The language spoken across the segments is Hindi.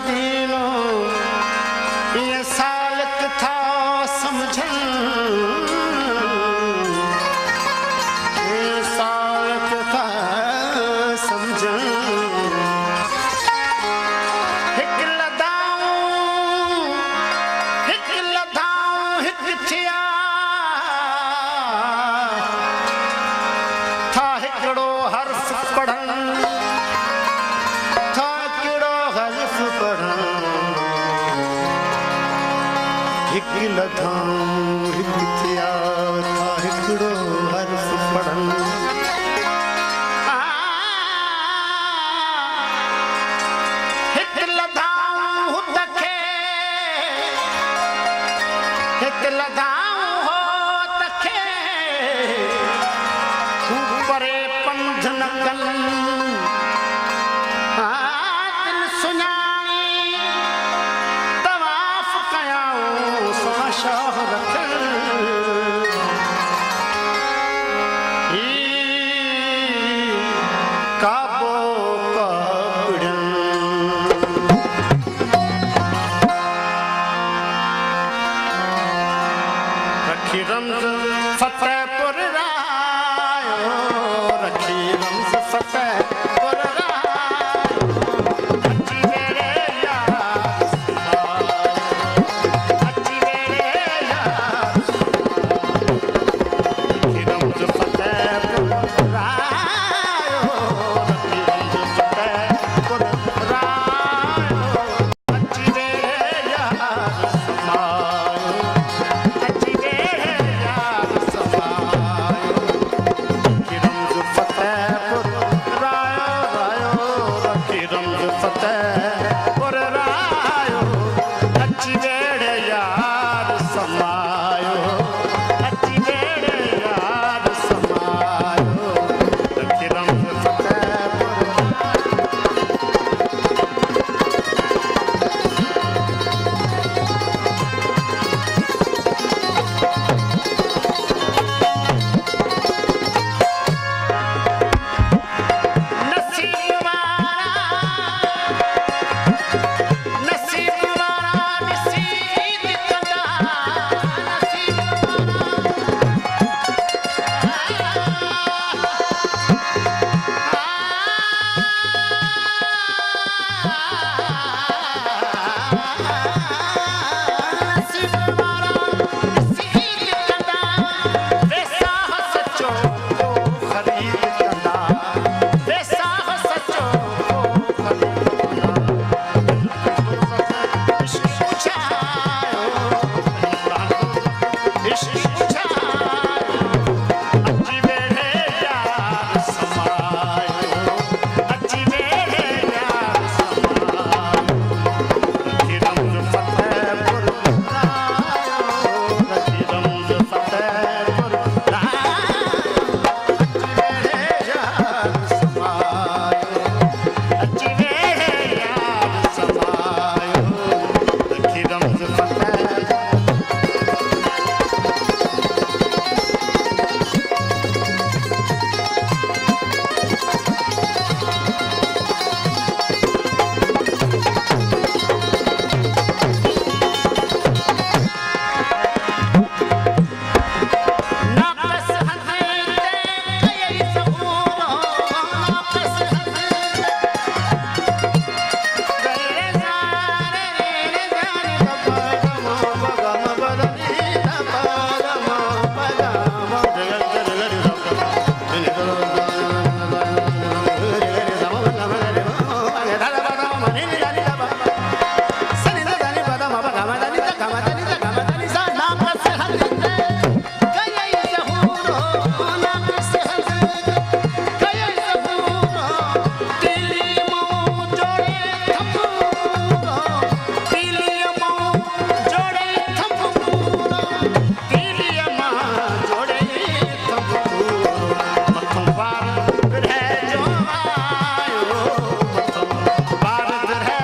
दीनो ये सालक था समझन ये सालक था समझन हिक लदाऊं हिक थिया था हिकड़ो हर्फ पढ़न था हिकड़ो हर्फ पढ़न हिक लदाऊं हिक थिया था हिकड़ो हर्फ पढ़न हिक लदाऊं तखे हिक लदाऊं हो तखे परे पंध न कन दिल सुञाणी तवाफ कयाऊं सोना शाह रखन काबो कापड़न रखी रमज़ फतेहपुर रायो रखी रमज़ फतेहपुर रायो अची वेरे यार अची वेरे यार रखी रमज़ फतेहपुर रायो रखी रमज़ फतेहपुर रायो अची वेरे यार समायो अची वेरे यार समायो रखी रमज़ फतेहपुर रायो रायो रखी रमज़ फतेहपुर रायो अची वेरे यार समायो अची वेरे यार समायो रखी रमज़ फतेहपुर नसीब वारा नसीब वारा नसीब कंदा नसीब नसीब वारा नसीब कंदा वैसा सचो खरीद कंदा वैसा सचो खरीद कंदा इश्क उछायो इश्क उछायो अची वेरे यार समायो अची वेरे यार समायो रखी रमज़ फतेहपुर रायो रखी रमज़ फतेहपुर रायो अची वेरे यार समायो अची वेरे यार समायो रखी रमज़ फतेहपुर नाक़स हंसे कई सबूरो नाक़स हंसे रे जारे बगम बगम बदनी बगम बार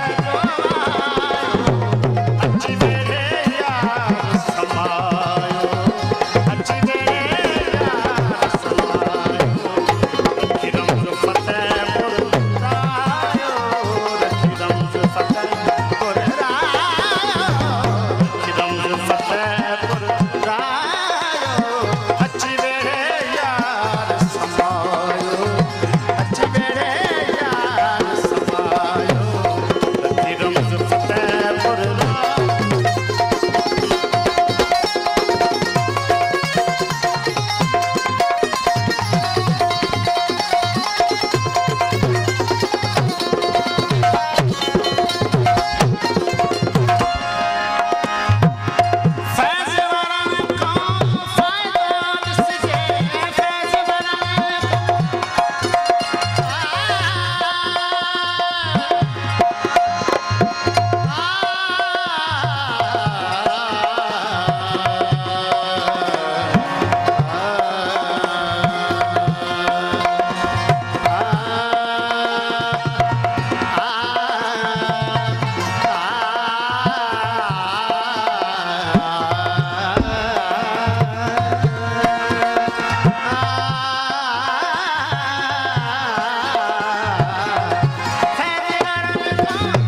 गा